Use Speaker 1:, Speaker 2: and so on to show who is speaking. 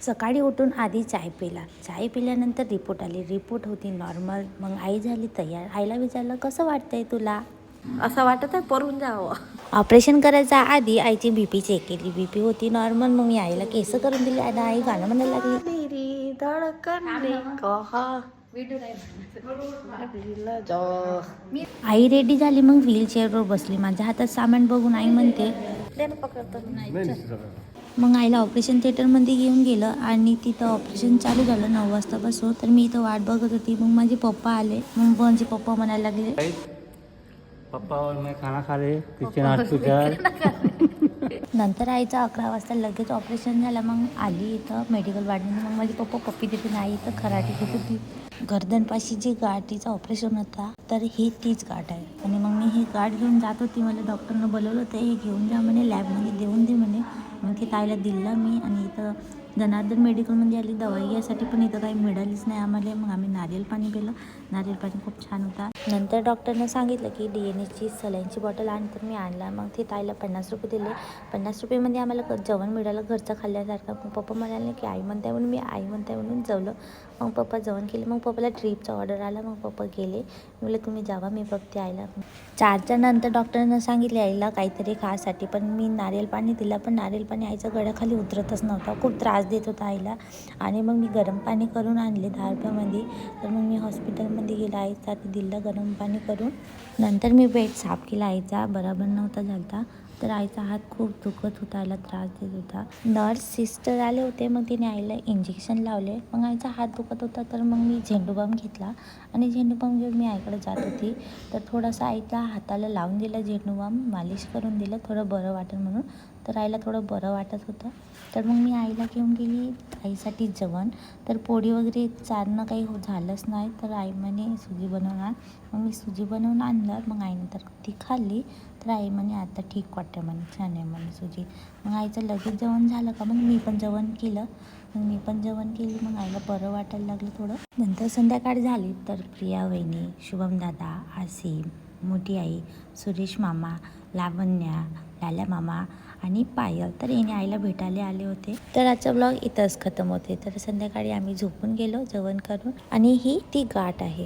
Speaker 1: सकाळी उठून आधी चाय पिला, चाय पिल्यानंतर रिपोर्ट आली, रिपोर्ट होती नॉर्मल. मग आई झाली तयार. आईला विचारलं कसं वाटतंय तुला?
Speaker 2: असं वाटत आहे परून जावं.
Speaker 1: ऑपरेशन करायच्या आधी आईची बीपी चेक केली, बीपी होती नॉर्मल. मग मी आईला केस करून दिली आणि आई गाणं म्हणायला लागली.
Speaker 2: मेरी धडकन ने कहा
Speaker 1: आई रेडी झाली, मग व्हीलचेअरवर बसली. माझ्या हातात सामान बघून आई म्हणते मग आईला ऑपरेशन थिएटरमध्ये घेऊन गेलं आणि तिथं ऑपरेशन चालू झालं 9 वाजतापासून. तर मी इथं वाट बघत होती. मग माझे पप्पा आले. मग माझे पप्पा म्हणायला लागले
Speaker 3: पप्पा और मैं खाना खा रहे किचन हॉस्पिटल.
Speaker 1: नंतर आईचं 11 वाजता लगेच ऑपरेशन झालं. मग आली इथं मेडिकल वाढून. मग माझे पप्पा पप्पी देते. आई इथं खराटे घेत होती. गर्दनपाशी जी गाठीचा ऑपरेशन होता तर ही तीच गाठ आहे. आणि मग मी ही गाठ घेऊन जात होती. मला डॉक्टरनं बोलवलं होतं, हे घेऊन जा म्हणे, लॅबमध्ये देऊन दे म्हणे. मग ते ताईला दिलं मी. आणि इथं जनार्दन मेडिकलमध्ये आली दवाई घ्यायसाठी, पण इथं काही मिळालीच नाही आम्हाला. मग आम्ही नारियल पाणी पिलं. नारियल पाणी खूप छान होता. नंतर डॉक्टरनं सांगितलं की DNAची सलाईनची बॉटल आण. तर मी आणला. मग ते ताईला 50 रुपये दिले. 50 रुपयेमध्ये आम्हाला जेवण मिळालं घरचं खाल्ल्यासारखं. मग पप्पा म्हणाले की आई म्हणताय म्हणून मी आई म्हणताय म्हणून जेवलं. मग पप्पा जेवण केले. मग पप्पाला ट्रीपचा ऑर्डर आला. मग पप्पा गेले. म्हटलं तुम्ही जावा, मी बघते आईला. 4च्या नंतर डॉक्टरनं सांगितले आईला काहीतरी खासाठी, पण मी नारियल पाणी दिलं. पण नारियल पाणी आईच्या गळ्याखाली उतरतच नव्हता, खूप त्रास देत होता आईला. आणि मग मी गरम पाणी करून आणले 10 रुपयामध्ये. तर मग मी हॉस्पिटलमध्ये गेला, आईसाठी दिलं गरम पाणी करून. नंतर मी बेड साफ केला आईचा, बराबर नव्हता झालता. तर आईचा हात खूप दुखत होता, आईला त्रास देत होता. नर्स सिस्टर आले होते. मग तिने आईला इंजेक्शन लावले. मग आईचा हात दुखत होता. तर मग मी झेंडूबाम घेतला आणि झेंडूबाम घेऊन मी आईकडे जात होती. तर थोडंसं आईच्या हाताला लावून दिलं झेंडूबाम, मालिश करून दिलं थोडं बरं वाटेल म्हणून. तर आईला थोडं बरं वाटत होतं. तर मग मी आईला घेऊन गेली आईसाठी जेवण. तर पोळी वगैरे चारणं काही झालंच नाही. तर आई म्हणे सुजी बनवणार. मग मी सुजी बनवून आणलं. मग आईनंतर ती खाल्ली. तर आई म्हणे आता ठीक वाटतं म्हणे, छान आहे म्हणे सुजी. मग आईचं लगेच जेवण झालं का मग मी पण जेवण केलं. मग आईला बरं वाटायला लागलं थोडं. नंतर संध्याकाळ झाली. तर प्रिया वहिनी, शुभम दादा, आसिम, मोठी आई, सुरेश मामा, लावण्या, लाल्या मामा आणि पायल तर याने आईला भेटायला आले होते. तर आजचा ब्लॉग इथंच खतम होते. तर संध्याकाळी आम्ही झोपून गेलो जेवण करून. आणि ही ती गाठ आहे.